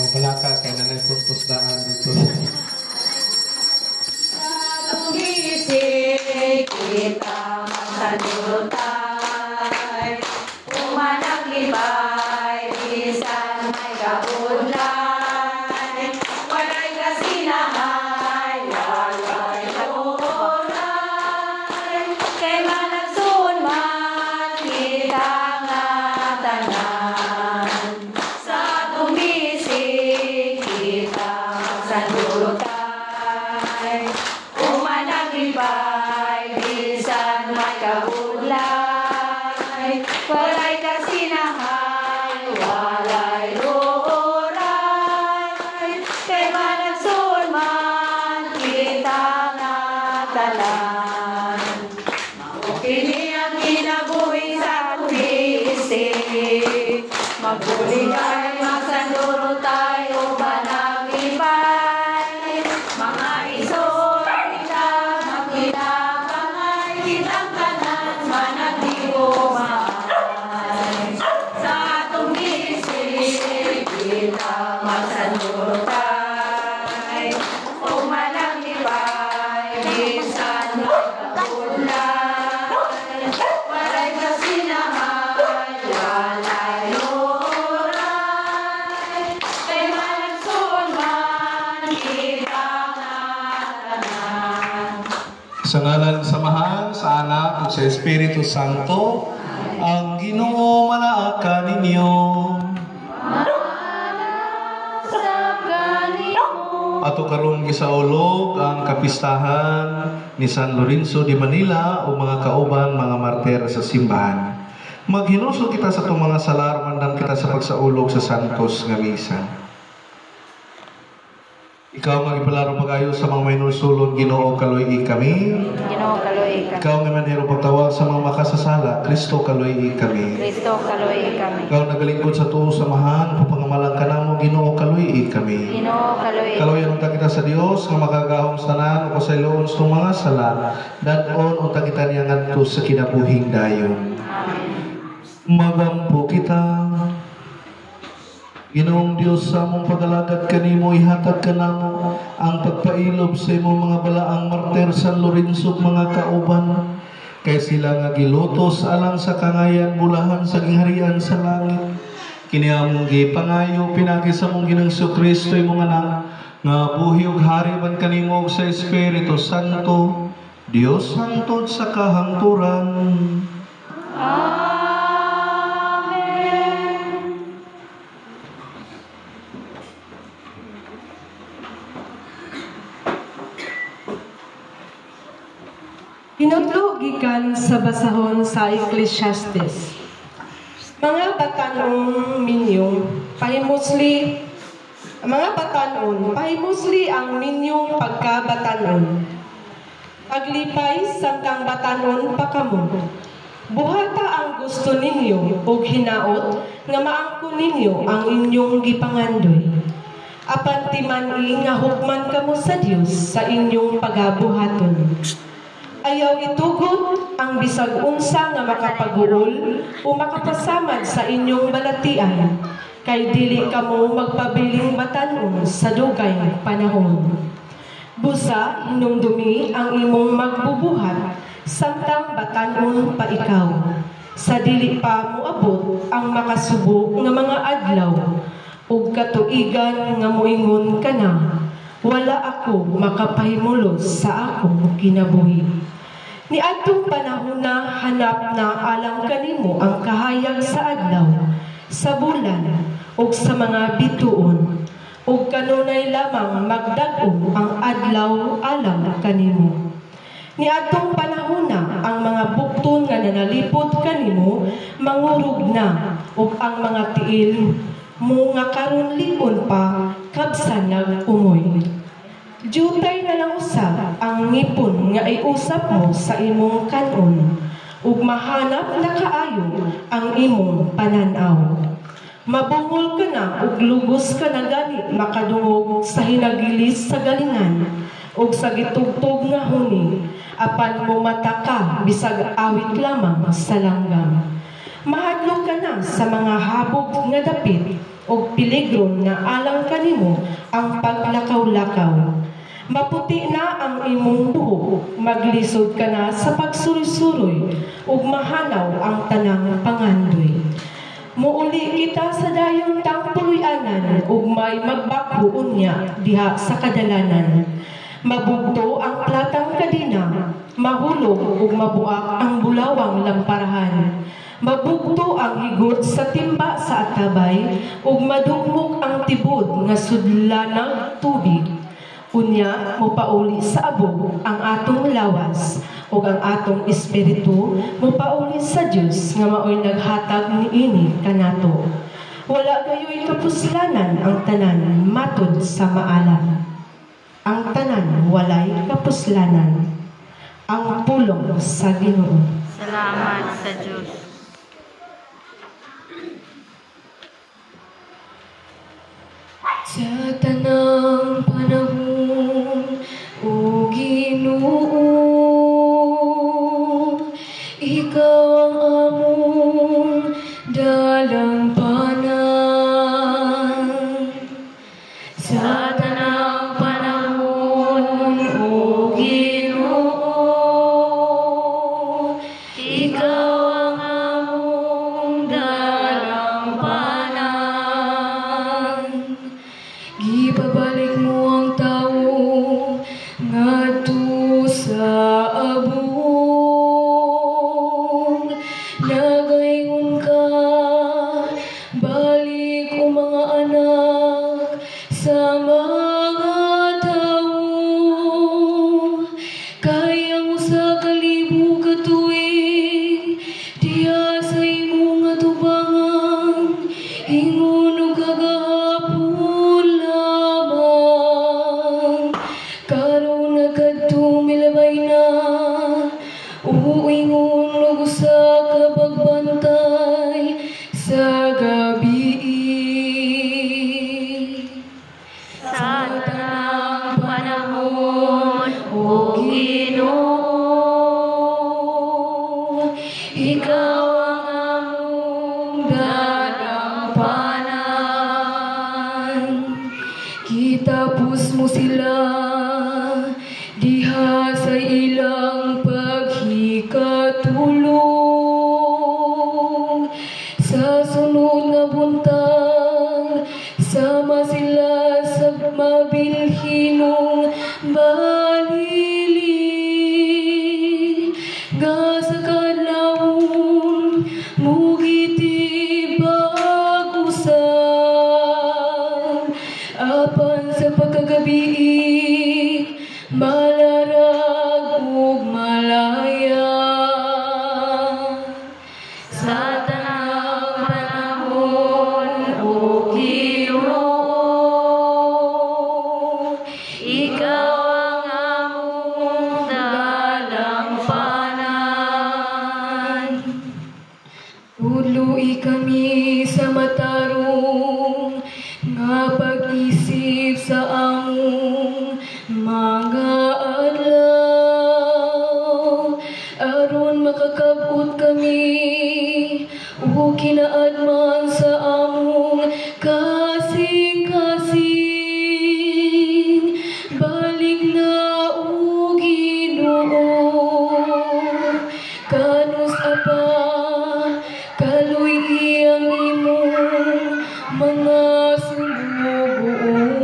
balaka kay nanay puntos daan dito. Tugising kita magsanurutay, umanaglibay, bisan may kaudlay, walay kasinahay, walay kauray, kay managsun man kita nga tanan. Sa tugising kita magsanurutay, umanaglibay, bisan may kaudlay, walay kasinahay, walay luoray, kay managsun man kita nga tanan. Maukini ang kinabuhi sa tugising, magbuligay, magsandurutay, o managlibay, mga isoy na magkinapangay, kitang kanan managdiumay. Sa tugising kita magsandurutay, o managlibay, bisan magkakudlay, walay kasinahay, walay luray, kay managsun man kita nga tanan. Sa ngalan sa Mahal, sa Anak, at sa Espiritu Santo, ang Ginoo malaaka ninyo. Sa kanimo, Ato karon gisaulog ang kapistahan ni San Lorenzo de Manila o mga kauban mga martir sa simbahan. Maghinusog kita sa itong mga salar, mandam kita sa pagsaulog sa Santos nga misa. Ikaw nga ipalaro magayo sa mga mainulsulon, Ginoo kaloy kami. Ginoo kaloy kami. Ikaw nga manhero pagtawag sa mga makasasala, Kristo kaloy kami. Kristo kaloy kami. Ikaw nagalingkod sa tuo samahan, upang malang ka namo, Ginoo kaloy kami. Ginoo kaloy. Kaloyan unta kita sa Dios nga makagahom sa tanan o pasayloon sa mga sala, dadon unta kita niya ngadto sa kinabuhing dayon. Amen. Magampo kita. Ginoong Dios sa among pagalagad kanimo, ihatag ka namo ang pagpailob sa imong mga balaang martir San Lorenzo mga kauban, kay sila nga gilutos alang sa kangayan bulahan sa gingharian sa langit. Kini among gipangayo pinagi sa mong Ginoong Kristo imong anak, nga buhi ug hari man kanimo ug sa Espiritu Santo, Dios hangtod sa kahangturan. Amen. Hinutlo gikan sa basahon sa Ecclesiastes. Mga batanong minyong pahimusli, mga batanon pahimusli ang minyong pagkabatanon. Paglipay samtang batanon pakamo. Buhata ang gusto ninyo ug hinaot nga maangkon ninyo ang inyong gipangandoy. Apan timani nga hukman kamo sa Dios sa inyong pagabuhaton. Ayaw itugot ang bisag unsa nga makapaguol o makapasamad sa inyong balatian, kay dili kamo magpabiling batanon sa dugay panahon. Busa hinumdumi ang imong magbubuhat samtang batanon pa ikaw. Sa dili pa moabot ang makasubo nga mga adlaw ug katuigan nga moingon kana, wala ako makapahimulos sa akong kinabuhi. Ni adtong panahon na hanap na alang kanimo ang kahayag sa adlaw, sa bulan, ug sa mga bituon, ug kanunay lamang magdag-o ang adlaw alang kanimo. Ni adtong panahon na ang mga bukton nga nanalipod kanimo mangurog na, ug ang mga tiil mo nga karon likon pa kabsan nag-umoy. Jutay na lang usab ang ngipon nga iusap mo sa imong kanon, ug mahanap na kaayo ang imong pananaw. Mabungol ka na ug lugos ka na gani makadungog sa hinagilis sa galingan ug sa gitugtog nga huni, apan mo mata ka bisag awit lamang sa langgam. Mahadlok ka na sa mga habog nga dapit o peligro na alang kanimo ang paglakaw-lakaw. Maputi na ang imong buhok, maglisod ka na sa pagsuroy-suroy, ug mahanaw ang tanang pangandoy. Muuli kita sa dayong tangpuluyanan, ug may magbakbuon niya diha sa kadalanan. Mabugto ang platang kadina, mahulog ug mabuak ang bulawang lamparahan. Mabugto ang higot sa timba sa atabay, ug madugmok ang tibod nga sudlanang tubig. Unya, mopauli sa abog ang atong lawas, ug ang atong espiritu mopauli sa Dios nga maoy naghatag niini kanato. Wala gayoy kapuslanan ang tanan matud sa maalam. Ang tanan walay kapuslanan. Ang pulong sa Ginoo. Salamat sa Diyos. Sa tanang panahon, O Ginoo, Ikaw ang among dalang panan. Sa tanang panahon, O Ginoo, Ikaw ang among dalang panan. Gipabalik mo ang tao ngadto sa abong. Nagaingon ka, balik o mga anak sa mga tao. Kaya mo sa kalibo katuig, diya sa imong atubangan, ingon o kagahapon lamang. Karon nagkadtong milabay na, uingon og usa ka pagbantay sa gabi. Sa tanang panahon, O Ginoo, Ikaw ang among dalang panan. Kitapos mo sila diha sa ilang paghikatulog. Sa sunod nga buntag, sama sila sa mabilhinong balili. Nga sa kadlawon, mugitibag usab. Apan sa pagkagabi, malarag ug malaya. sa tanang panahon, O Ginoo, Ikaw ang among dalang panan. Uluy kami sa matarong nga pag-isip sa among mga adlaw. Aron makakabot kami o kinaadman sa among kasing-kasing. Balik na o Ginoo, kanus apa kaloy iyang imong mga sulugoon.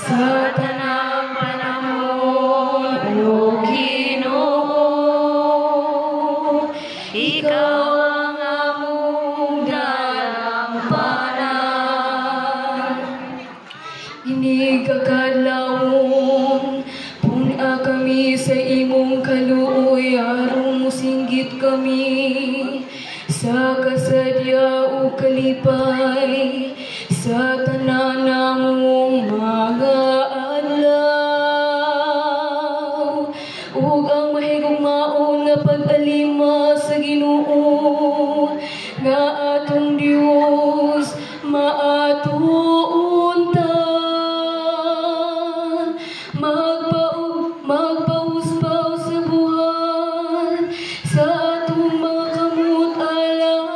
Sa Tanang panahon, O Ginoo, Ikaw ang among dalang panan. Inigakadlawon, puna kami sa imong kaluoy, aron musinggit kami sa kasadya o kalipay sa tanan namong mga adlaw. Ug ang mahigugmaon nga pag-alima sa Ginoo nga atong Dios maatuon ta. Magpauspaw sa buhat sa atong mga kamot alang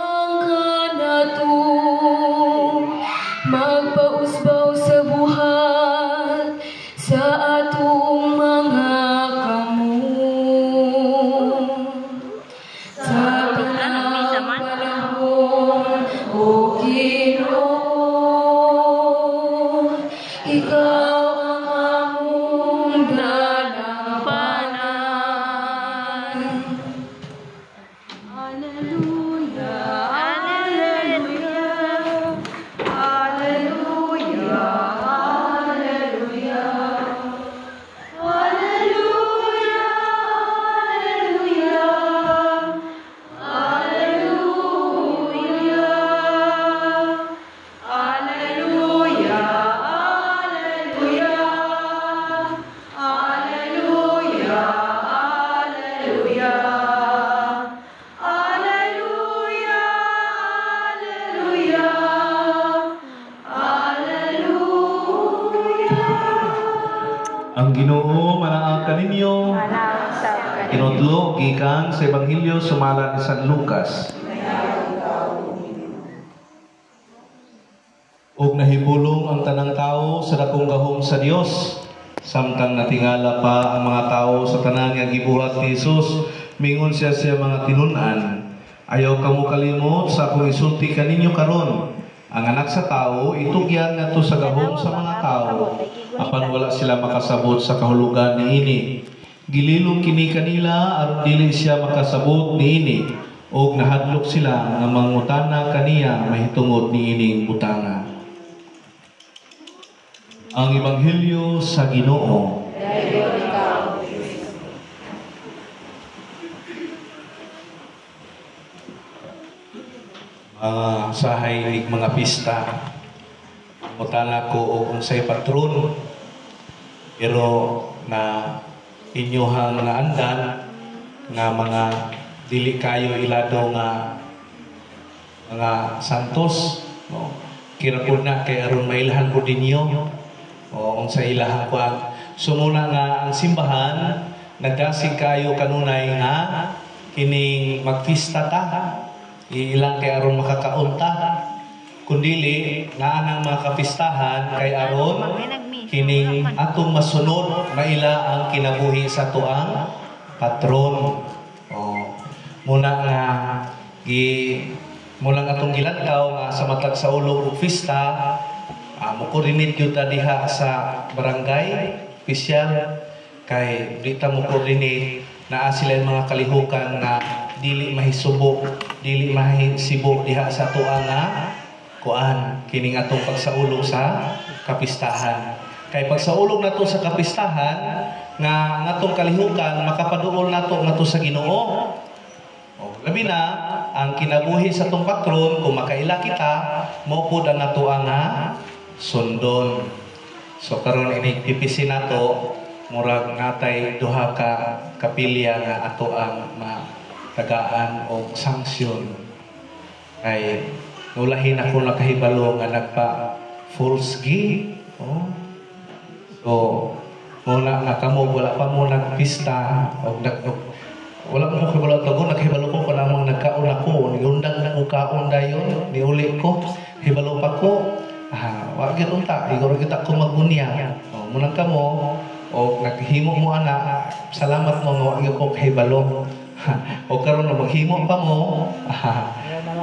Ang Ginoo manaa kaninyo. Manawag Tinutlo gikan sa Ebanghelyo sumala ni San Lucas. Og nahibulong ang tanang tao sa dakong gahom sa Dios. Samtang natingala pa ang mga tao sa tanan nga gibuhat ni Jesus, mingon siya mga tinun-an, ayaw kamo kalimot sa akong isulti kaninyo karon. Ang anak sa tao itugyan ngadto sa gahom sa mga tao, apan wala sila makasabot sa kahulugan niini. Gililong kini kanila aron dili siya makasabot niini, og nahadlok sila nga mangutana kaniya mahitungod niining butanga. Ang Ebanghelyo sa Ginoo. Sahay ig mga pista, mutana ko og unsay patron, pero na inyohang nga andan nga mga dili kayo ilado nga mga santos, no? Kira po na kay aron mailahan po dinyo o sa ilahan ko sumuna nga ang simbahan nagdasig kayo kanunay nga kining magpista ta ilang kay aron makakaunta kundili nga anang mga kapistahan kay aron kining atong masunod maila ang kinabuhi sa tuang patron. Muna nga mula atong gilantaw nga sa matag sa ulo ug pista mo-coordinate gyud ta diha sa barangay opisyal kay dita mo-coordinate naa sila mga kalihukan nga dili mahisubo dili mahisibo diha sa tuang nga kuan kining atong pagsaulo sa kapistahan. Kay pagsaulog nato sa kapistahan nga atong kalihukan makapaduol nato ngadto sa Ginoo. Labi na ang kinabuhi sa tong patron kung makaila kita mao pud ang ato nga sundon. So karon ini PPC nato murag natay duha ka kapilya nga ato ang matagaan og sanksyon. Kay nulahin ako nakahibalo nga nagpa false gi. So muna nga kamo wala pa mo nagpista og wala mo kahibalo tago naghibalo ko pa namang nagkaon ako niundang na ko kaon dayon niuli ko hibalo pa ko wa gyud unta igoro gyud ako magbunya munang kamo o naghimo mo ana salamat mo nga wa gyud ko kahibalo o karon na maghimo pa mo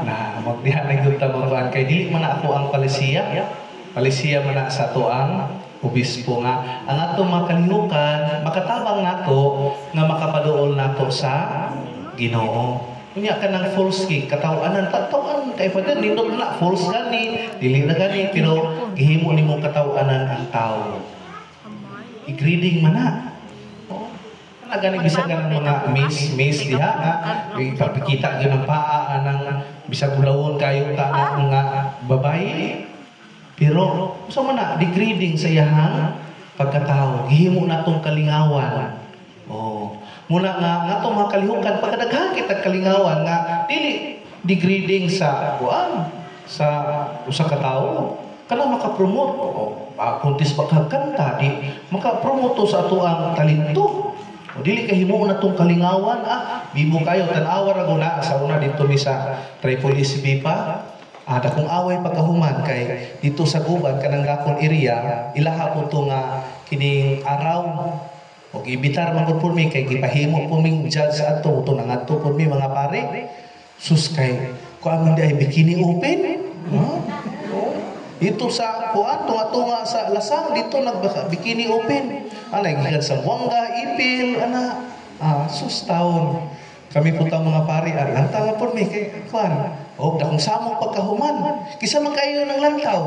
na magdiha na gyud ta magkuan kay dili man ako ang palisiya man na sa tuang obispo nga ang atong mga kalihukan makatabang nato nga makapaduol nato sa Ginoo. Unya ka ng false gi katawanan kay father nindot na false gani dili na gani pero gihimo nimo katawanan ang tao. I-greeting man na. Ana gani bisag ng mga miss diha nga ipapakita gyud ang paa anang bisag ulawon kayo ta nga babae. Pero so man na degrading sa iyahang pagkatao gihimo natong kalingawan. Muna nga natong mga kalihukan pagkadaghan kita kalingawan nga dili degrading sa kuan sa usa ka tawo kana maka-promote kuntis pagkakanta di maka-promote sa ato ang talento. Dili kahimo natong kalingawan bibo kayo tan-awa ra guna sa una dito mi sa Tripolis Bipa. Dakong away pagkahuman kay dito sa guban kanang Gakon area ilaha po to nga kining araw og ibitar man pud mi kay gipahimo po ming judge ato to nangadto po mi mga pare sus kay ko amin day bikini open dito sa kuan tunga sa Lasang dito bikini open gikan sa Buanga Ipil sus taon kami putang mga pari lantaw po mi kay kuan dakong samong pagkahuman kisa man kayo ng lantaw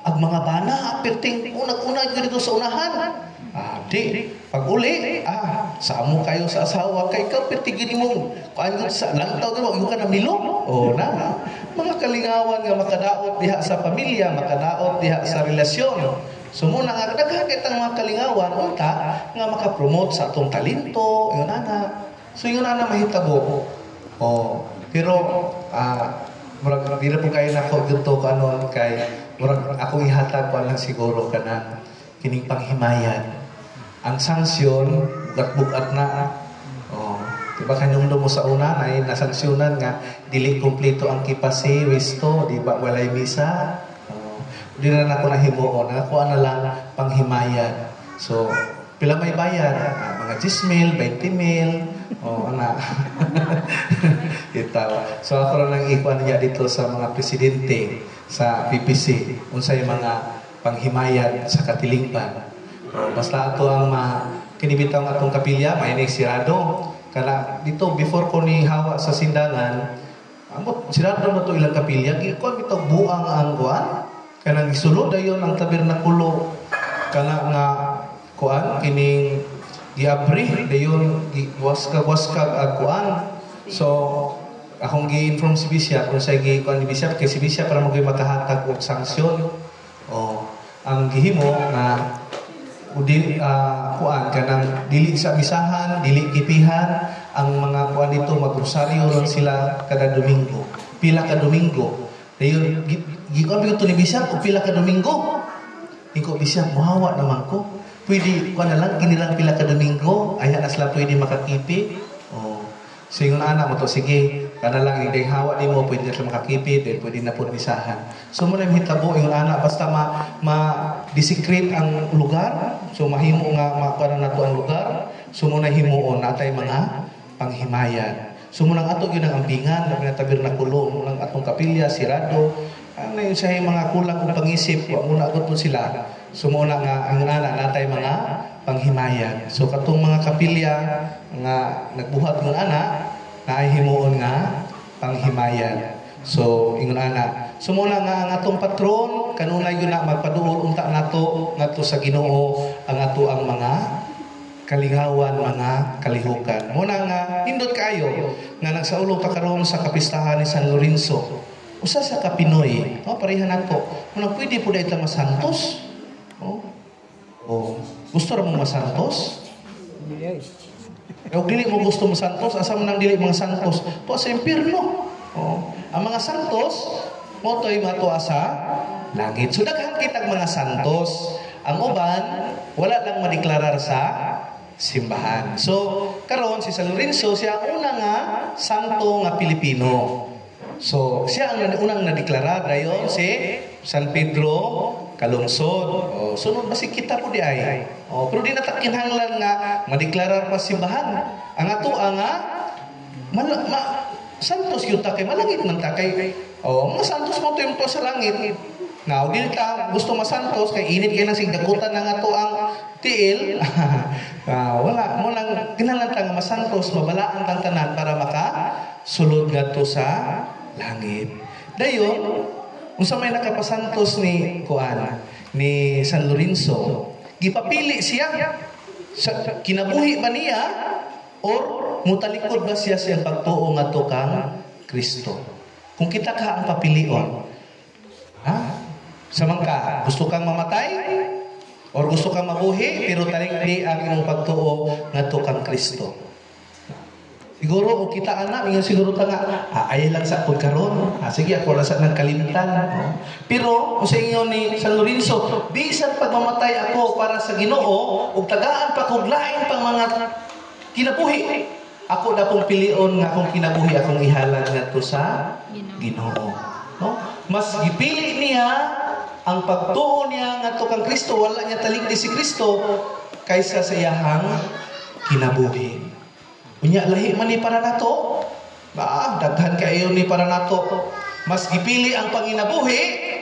ag mga bana perting unag-una dito sa unahan di pag uli samo kayo sa asawa kay ka perting gini mo kuan sa lantaw daw yung ka na milong mga kalingawan nga makadaot diha sa pamilya makadaot diha sa relasyon. So muna nga daghan kitang mga kalingawan unta nga makapromote sa atong talento yun ana. So yun ana mahitabo. Pero murag dili po kayo nako dito kanon kay murag ako ihatag pa lang siguro kanang kining panghimayan ang sanksyon bugat-bugat na. Oh, diba kanyung mo sa una ay nasanksyonan nga dili kumpleto ang kipasi, wisto, di ba walay misa. Oh, di na ako nahimuon, ako na lang panghimayan. So, pila may bayad? Mga 10,000, 20,000, oh, ana. Itaw. So, ako lang ikuan niya dito sa mga presidente sa PPC, unsay mga panghimayan sa katilingban. Oh, basta ato ang kinibitaw nga atong kapilya, may sirado. Kana dito before ko ni hawa sa sindangan, amot sirado na to ilang kapilya, gikuan bitaw buang ang kuan. Kanang isulod dayon ang tabernakulo kana nga kuan kining giabri dayon giwaskag ang kuan. So akong gi-inform si Bishop kung sa gi-kuan ni Bishop kay si Bishop para mo makahatag og sanksyon. Oh, ang gihimo nga udi kuan kanang dili sa misahan, dili kipihan ang mga kuan dito magrosaryo lang sila kada Domingo. Pila ka Domingo. Dayon gikuan bitaw ni Bishop og pila ka Domingo. Iko Bishop mohawa naman ko. Pwede kuan na lang kinilang pila ka Domingo, ay na sila pwede makakipi. Oh. So yung anak mo to sige, kana lang hindi hawa nimo pwede na sila makakipi, then pwede na pud misahan. So mo na hitabo yung anak basta ma-desecrate ang lugar. So mahimo nga para nato ang lugar. So mo na himuon natay mga panghimayan. So mo nang ato gyud ang ambingan labi na tabernakulo, mo nang atong kapilya sirado. Ano yung sa mga kulang og pangisip, wa mo na agad po sila. So mo na nga ang anak natay mga panghimayan. So katong mga kapilya nga nagbuhat ng anak naay himuon nga panghimayan. So ingon ana. So mo na nga ang atong patron kanunay yun na magpaduol unta nato ngadto sa Ginoo ang ato ang mga kalingawan, mga kalihukan. Mo na nga hindot kayo nga nagsaulo ta karon sa kapistahan ni San Lorenzo. Usa sa kapinoy, pareha nato. Mo pwede po dayta masantos. Oh, gusto ra mo masantos? Kung dili mo gusto masantos, asa man nang dili mga santos? To sa impierno. Oh, ang mga santos mo toy matuwa sa langit. So daghan kitag mga santos. Ang uban wala lang madeklarar sa simbahan. So karon si San Lorenzo siya ang una nga santo nga Pilipino. So siya ang unang nadeklara dayon si San Pedro kalungsod. Oh, sunod basi kita po di ay. Oh, pero di natakinhanglan nga madeklarar pa simbahan. Ang ato nga santos yun ta kay malangit man ta kay mga santos mo to yung to sa langit. Now, di ta gusto masantos kay init kay nang sigdakutan na nga to ang tiil. Wala mo lang kinahanglan ta nga masantos, mabalaan tang tanan para makasulod ngadto sa langit. Dayon, unsa may nakapasantos ni kuan ni San Lorenzo, gipapili siya sa kinabuhi ba niya or mutalikod ba siya sa pagtuo ngadto kang Kristo. Kung kita ka ang papilion, samang ka gusto kang mamatay or gusto kang mabuhi pero talikdi ang imong pagtuo ngadto kang Kristo. Siguro o kita anak, ngayon siguro ta nga, ay lang sa pagkaroon. Sige, ako lang sa nagkalimtan. Pero, sa inyo ni San Lorenzo, bisan pagmamatay ako para sa Ginoo, ug tagaan pa kog lain pang mga kinabuhi. Ako na pong pilion nga akong kinabuhi, akong ihalan ngadto sa Ginoo. No? Mas gipili niya ang pagtuo niya ngadto kang Kristo, wala niya talikdi si Kristo kaysa sa iyahang kinabuhi. Unya lahi man ni para nato. Daghan kayo ni para nato. Mas gipili ang panginabuhi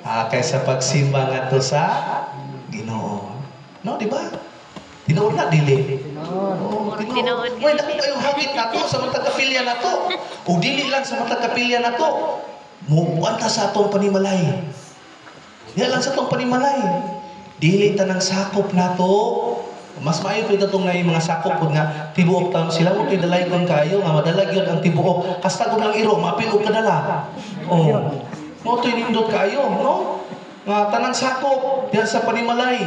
kaysa pagsimba ngadto sa Ginoo. No, di ba? Tinuod na dili. Tinuod. Wala na kayong hagit nato sa matag kapilya nato. O dili lang sa matag kapilya nato. Mubuan ta sa atong panimalay. Yan lang sa atong panimalay. Dili ta nang sakop nato. Mas maayo pud katong nay mga sakop pud nga tibuok taon sila mo tidalay kon kayo nga madalag yun ang tibuok hasta kung lang iro mapil og kadala. Oh. Mo to nindot kayo, no? Nga tanang sakop diyan sa panimalay.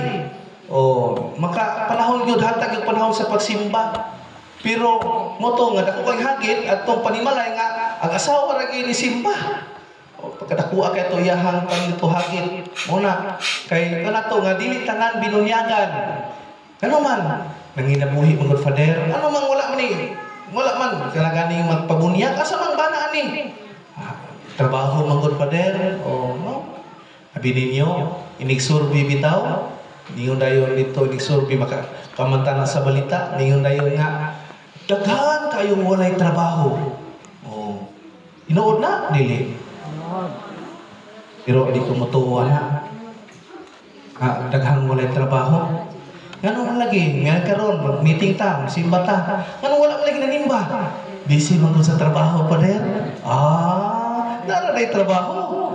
Oh, maka panahon gyud hatag yung panahon sa pagsimba. Pero mo to nga dako kay hagit atong panimalay nga ang asawa ra gyud ni simba. O pagkadakuha kay to iyahang panituhagit. Muna kay kanato nga dili tanan binunyagan. Ano man, nanginabuhi mga Father, ano man wala man wala man, kanaganing magpabunyag, asa man bana ani? Trabaho mga Father, o no? Abi ninyo, inig-survey bitaw, ningon dayon dito, inig-survey kamantana sa balita, ningon dayon nga, daghan kayong walay trabaho. Oh, inood na, dili. Pero di ko matuwa na. Daghan walay trabaho. Ngano lagi, nga karon meeting ta, simba ta. Ngano wala lagi nanimba? Busy man sa trabaho pa der. Nara day trabaho.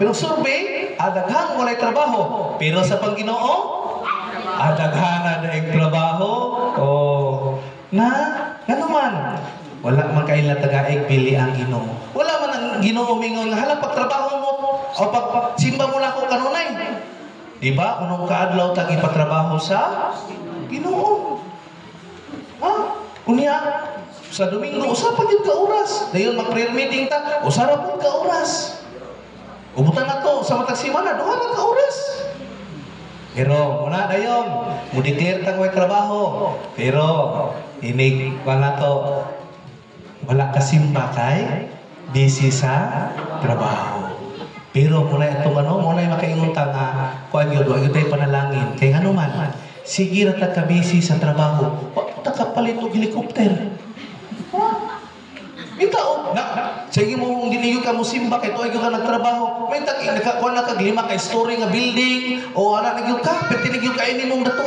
Pero survey, daghan walay trabaho. Pero sa Panginoon, daghan na day trabaho. Ngano man? Wala man kaila tagaig pili ang Ginoo. Wala man ang Ginoo mingon hala pagtrabaho mo o pag simba mo na ko kanunay. Diba? Unong kaadlaw tag ipatrabaho sa Ginoo. Unya sa Domingo usa pa gyud ka oras. Dayon mag-prayer meeting ta, usa ra pud ka oras. Ubutan na to sa matag semana, duha ra ka oras. Pero muna dayon, mo declare tag way trabaho. Pero inig na to wala ka simba kay busy sa trabaho. Pero muna itong muna yung makaingon ta nga, kuan yun, huwag yun tayo panalangin. Kaya ano man, sige na ka-busy sa trabaho, huwag ka palit ng helicopter. Yung tao, sige mo kung diniyo ka mo simba, kaya ito ay ka nagtrabaho, may nakakuha na kaglima ka story nga building, o anak nagyo ka, pero tinigyo ka ini mong dato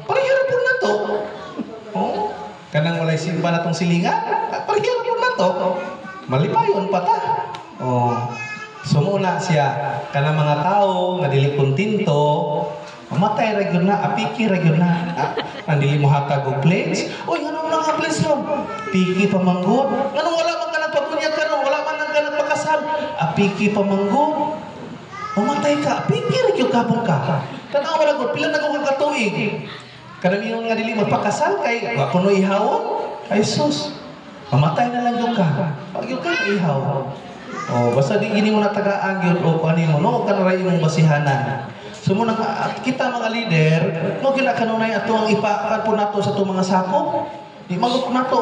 parihara po na to. Kanang walay simba na tong silingan, parihara po na to. Malipayon pa ta. Sumuna siya kana mga tao nga dili kontinto mamatay ra gyud na apiki ra gyud na andili mo hatag og plates oy ano na nga plates ron piki pa manggod ngano wala man ka nagpabunyag karon wala man nang nagpakasal apiki pa manggod mamatay ka apiki ra gyud kapon ka tanaw wala gud pila na ko katuig kanami nga dili magpakasal kay wa kuno ihawon ay sus mamatay na lang gyud ka pag gyud ka ihaw. Basta di gini mo natagaan yun o ano mo, no? Kanaray mong basihanan. So muna kita mga leader, no ginakanunay ato ang ipaan po nato sa itong mga sakop. Di magot nato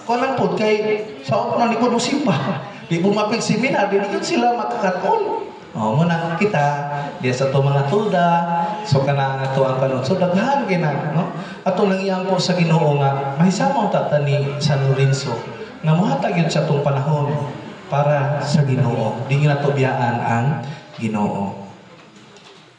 kualan po kay sa na likod mo simpa. Di bumapig seminar, di yun sila makakaton. Muna kita, di sa itong mga tulda, so kana ato ang kanon. So daghan gina, no? Ato lang iyang po sa Ginoo nga, mahisamang tata ni San Lorenzo, nga muhatag yun sa itong panahon para sa Ginoo. Di nga natubiyaan ang Ginoo.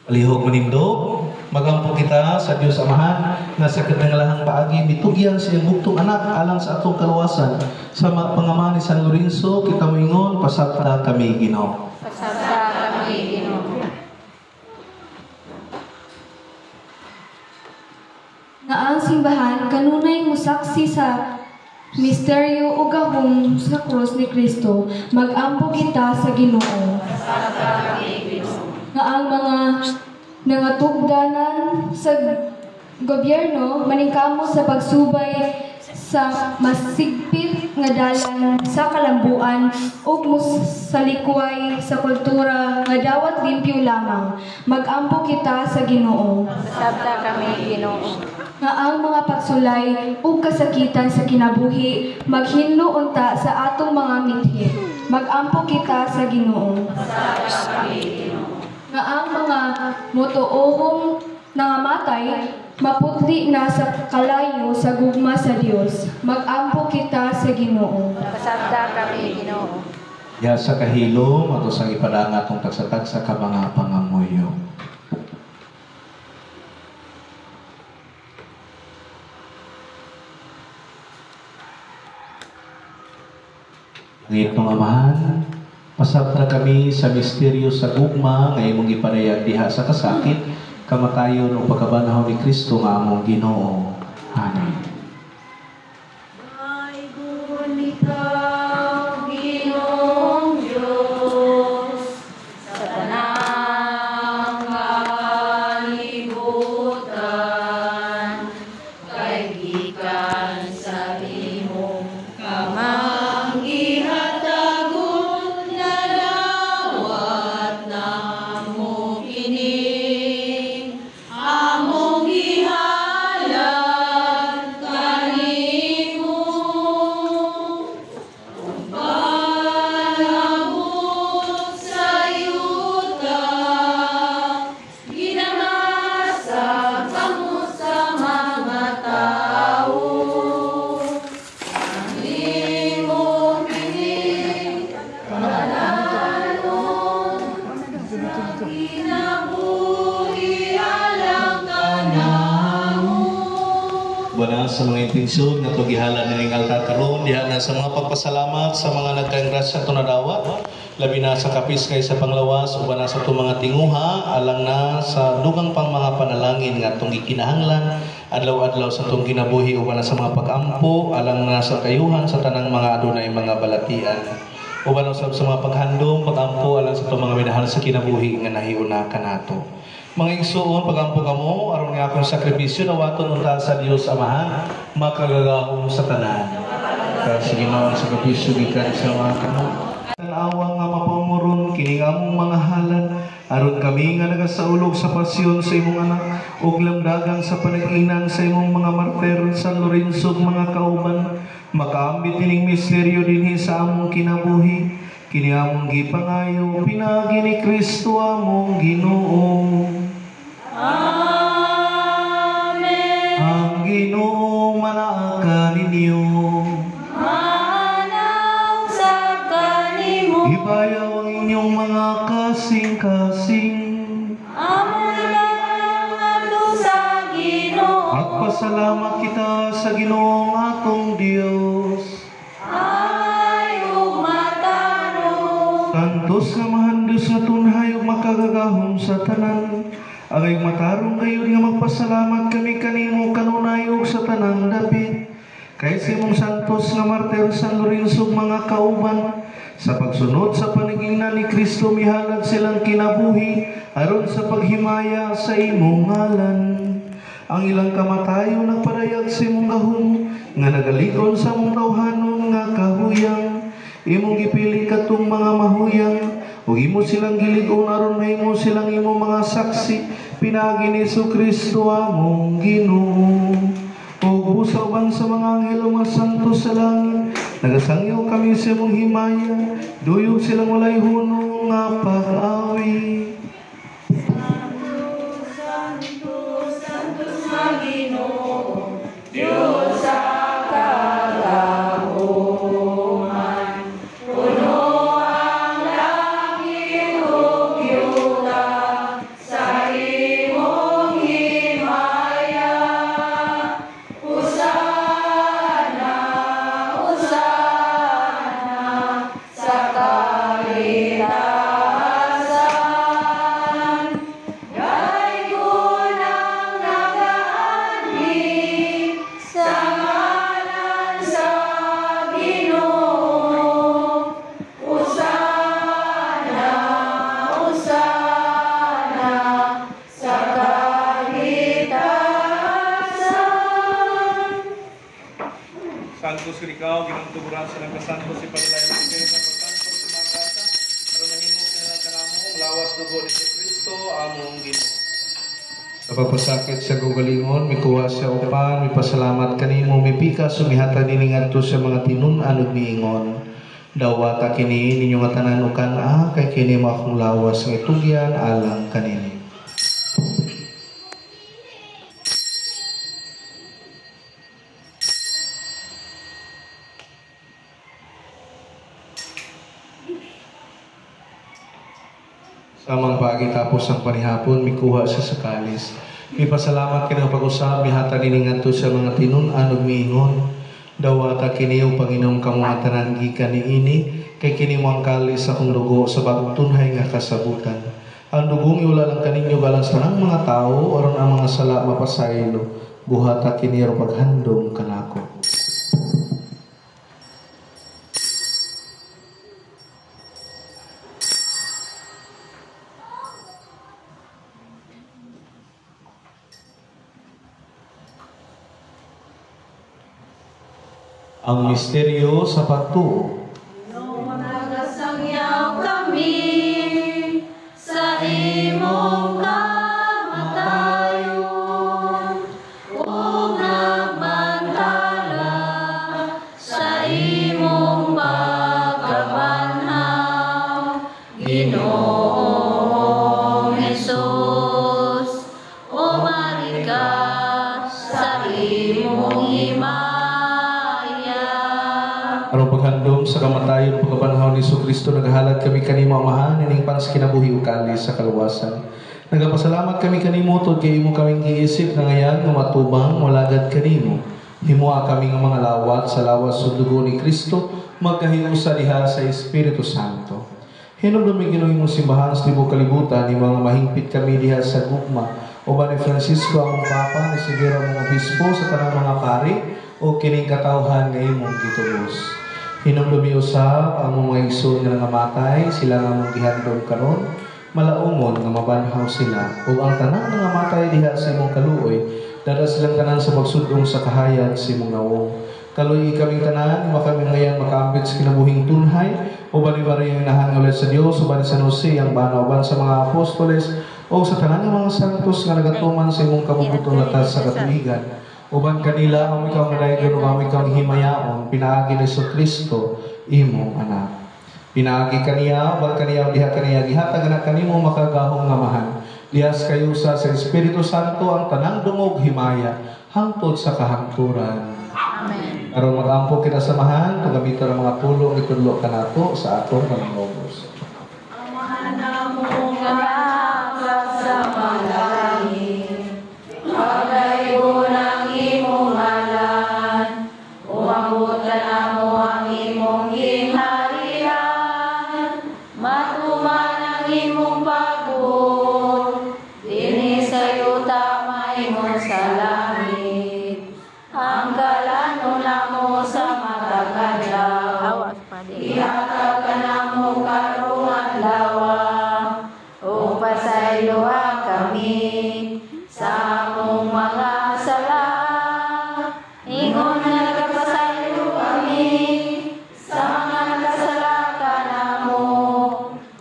Palihog manindog, magampo kita sa Dios Amahan na sa kananglahang paagi mitugyan sa iyang bugtong anak alang sa atong kaluwasan. Sa pangaman ni San Lorenzo, kita moingon pasagda kami Ginoo. Pasagda kami Ginoo. Nga ang simbahan kanunay musaksi sa misteryo o gahom sa krus ni Kristo, mag-ampo kita sa Ginoo. Nga ang mga nangatugdanan sa gobyerno, maningkamo sa pagsubay sa masigpit nga dalan sa kalambuan ug sa likway sa kultura nga dawat limpyo lamang. Mag-ampo kita sa Ginoo. Pasagda kami Ginoo. Nga ang mga pagsulay ug kasakitan sa kinabuhi maghinlo unta sa atong mga mithi. Mag-ampo kita sa Ginoo. Nga ang mga motuohong nangamatay maputli na sa kalayo sa gugma sa Dios. Mag-ampo kita sa Ginoo. Pasagda kami Ginoo. Ya sa kahilom ato sang ipadanga tong tagsatagsa ka mga pangamuyo. Ngayon mga amahan, pasabta kami sa misteryo sa gugma nga imong ipanayag diha sa kasakit, kamatayon o pagkabanhaw ni Kristo nga among Ginoo. Amen. Ay gunitaw Ginoong Diyos sa tanang kalibutan kay gikan sa imong kamanggihatagod na dawat namo kini among na sa mga intensyon nga tugihalan nining altar karon diha na sa mga pagpasalamat sa mga nagkaingrasya to nadawa labi na sa kapis kay sa panglawas uban na sa to mga tinguha alang na sa dugang pang mga panalangin nga tong gikinahanglan adlaw-adlaw sa tong kinabuhi uban na sa mga pag-ampo alang na sa kayuhan sa tanang mga adunay mga balatian uban na sa mga paghandom pag-ampo alang sa tong mga minahal sa kinabuhi nga nahiuna kanato. Mga igsuon, pagampo kamo, aron nga akong sakripisyo na waton unta sa Dios Amahan, makagagahom sa tanan. Kasi ginawa sa sakripisyo gikan sa mga kamo. Tanawa nga mapamuron, kining among mga halan, aron kami nga nagasaulog sa pasyon sa imong anak, ug lamdagan sa panag-inang sa imong mga martir sa Lorenzo mga kauban, makaambit ining misteryo dinhi sa among kinabuhi. Kini among gipangayo, pinagi ni Kristo among Ginoo. Amen. Ang Ginoo manaa ninyo. Manaw sa kanimo. Ibayaw ang inyong mga kasing-kasing. Amon lang ato sa Ginoo. At pasalamat kita sa Ginoong atong Dios. Santos nga mahandus nga tunhay ug makagagahom sa tanan. Agay matarong kayo nga magpasalamat kami kanimo kanunay ug sa tanang dapit. Kay si mong santos nga martir San Lorenzo mga kauban sa pagsunod sa panigingnan ni Kristo mihalad silang kinabuhi aron sa paghimaya sa imong ngalan. Ang ilang kamatayo nagpadayag sa imong gahom nga nagaligon sa mong tawhanon nga kahuyang. Imong gipili katong mga mahuyang ug imo silang gilig-on aron mahimo silang imong mga saksi pinagi ni Jesu-Kristo among Ginoo. Ug busa sa mga anghel ug mga santo sa langit nagasangyaw kami sa imong himaya duyog silang walay hunong nga pag-awi. Santo, Santo sa Ginoo, Dios sa Santos ikaw, ginang tuburan silang kasantos si Paglayan ng Espiritu Santo, Santos si mga kata, aron mahimo kanilang kanamong lawas dugo ni Kristo among Ginoo. Sa pagpasakit sa gugalingon, mikuha siya upan, mipasalamat kanimo, mipika sumihata dining adto sa mga tinun-an ug miingon. Dawata kini ninyo nga tanan ukan kay kini mo akong lawas nga itugyan alang kanini. Samang pagi tapos ang panihapon, mikuha siya sa kalis. Mipasalamat kini pag-usab mihata diningan to sa mga tinun-an ug miingon. Dawata kini o Panginoong kamuha tanan gikan niini kay kini mo ang kalis sa akong dugo sa bagong tunhay nga kasabutan. Ang dugong iula lang kaninyo galang sa tanang mga tao aron ang mga sala mapasaylo. Buhata kini ro paghandom kanako. Ang misteryo sa pagtuo. Nagasangyaw kami sa imong kamatayon ug nagbantala sa imong pagkabanhaw, Ginoong Jesus, umari ka sa imong himaya. Aron paghandom sa kamatayon pagkabanhaw ni Jesu-Kristo nagahalad kami kanimo Amahan ining pans kinabuhi ug kalis sa kaluwasan. Nagapasalamat kami kanimo tod kay imo kaming giisip nga ngayan nga matubang molagad kanimo. Himua kami ng mga lawat sa lawas sa dugo ni Kristo, magkahiusa diha sa Espiritu Santo. Hinumdumi Ginoong imong simbahan sa tibok kalibutan, ni mga mahingpit kami diha sa gugma, o ba ni Francisco among Papa, ni Severo among Obispo sa tanang mga pari, o kining katawhan nga imong gitubos. Hinumdumi usab ang mga igsoon nga nangamatay, sila nga mong gihandom karon, malaumon nga mabanhaw sila, o ang tanang nangamatay diha sa imong kaluoy, dada silang tanan sa pagsudong sa kahayag sa imong nawong. Kaluy kaming tanan, kami ngayon makaambit sa kinabuhing tunhay, o bali-bari yung nahangulit sa Diyos, o bali sa Jose, ang banaw sa mga apostoles, o sa tanan ng mga santos nga nagatuman sa imong kabubutong latas sa katuigan. Uban kanila, ang ikaw nga dahigan, o ang ikaw himayaon, pinaagi ni Kristo, imong anak. Pinaagi kaniya, uban kaniya, diha kaniya, gihatag na kanimo makagahong ngamahan. Diyas kayo sa Espiritu Santo, ang tanang dungog himaya, hangtod sa kahangturan. Amen. Aron mag-ampo kita samahan, paggamito ng mga pulong itudlo ka nato sa atong panangobos. Amahan na mo nga sa malangit, pagaybo ng imong ngalan, umabot ka na mo ang imong ginharian, matuman ang imong pagod, dinhi sa'yo tamay mo sa langit. Ang kalano na mo sa matagalaw, ihatag ka na mo karong adlaw, o pasaylohan kami sa among mga sala. Ingon nga nagpasaylo kami sa mga kasalakan namo,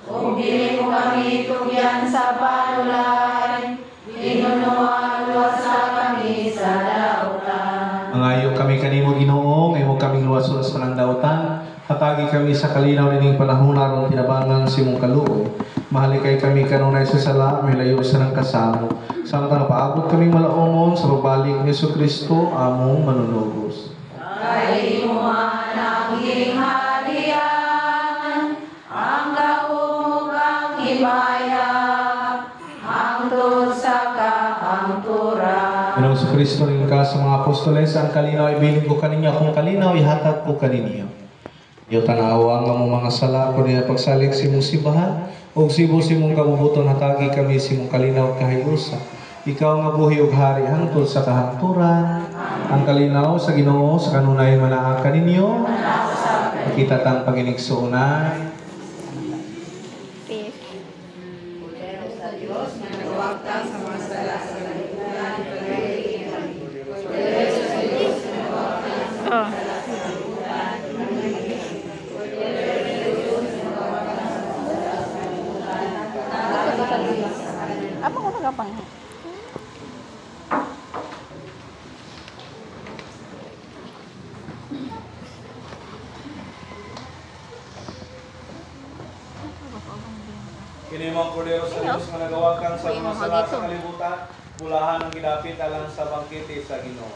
o dili mo kami tugyan sa panulay, pinunuan sa kami sa dautan. Mangayo kami kanimo Ginoo, ngayon kami luwason sa panandautan, hatagi kami sa kalinaw nining panahon aron tinabangan si mong kaluoy. Mahalikay kami kanunay sa sala, may layo sa ng kasamo. Samtang paabot kaming malaumon sa pagbalik ni Kristo, among manunugos. Kay imuhan ang gingharian, ang gaumog ang himaya, hangtod sa kahangturan. Ginoong sa Kristo rin ka sa mga apostoles, ang kalinaw ibilin ko kaninyo, kung kalinaw ihatag ko kaninyo. Iyo tanawa ang mga sala ko niya pagsalik si mong simbahan, o sibo si mong kabubuton hatagi kami si mong kalinaw kahayusa. Ikaw nga buhi ug hari hangtod sa kahangturan. Ang kalinaw sa Ginoo sa kanunay manaa kaninyo. Kita tang panginigsuunan. Apa ko nagapang? Kini mga kordero sa Diyos nga nagawakan sa mga sala sa kalibutan, bulahan ang gidapit alang sa bangkete sa Ginoo.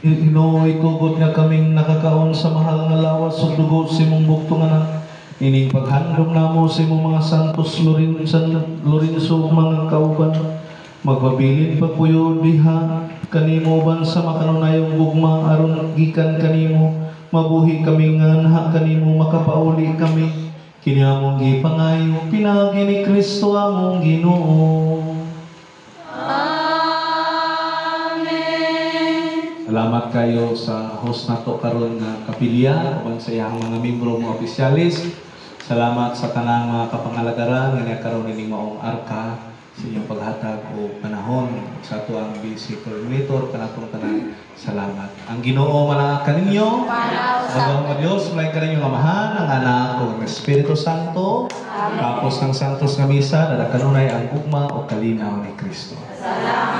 Inoy tugod nga kaming nakakaon sa mahal nga lawas ug dugo sa imong bugtungan. Ining paghandom namo sa imong mga santos Lorenzo ug mga kauban. Magpabilin pagpuyo diha kanimo ban sa makanunayong gugma aron gikan kanimo mabuhi kami nga anha kanimo makapauli kami. Kini among gipangayo pinagi ni Kristo among Ginoo. Salamat kayo sa host nato karon nga kapilya uban sa iyang mga membro mga opisyalis. Salamat sa tanang mga kapangalagaran nga nakaroon ning maong arka sa inyong paghatag o panahon sa ato ang BC coordinator kanatong tanan. Salamat. Ang Ginoo manaa kaninyo. Ang mga Dios may kaninyo amahan ang anak ug ang Espiritu Santo. Tapos ng santos nga misa dala kanunay ang ugma o kalinaw ni Kristo. Salamat.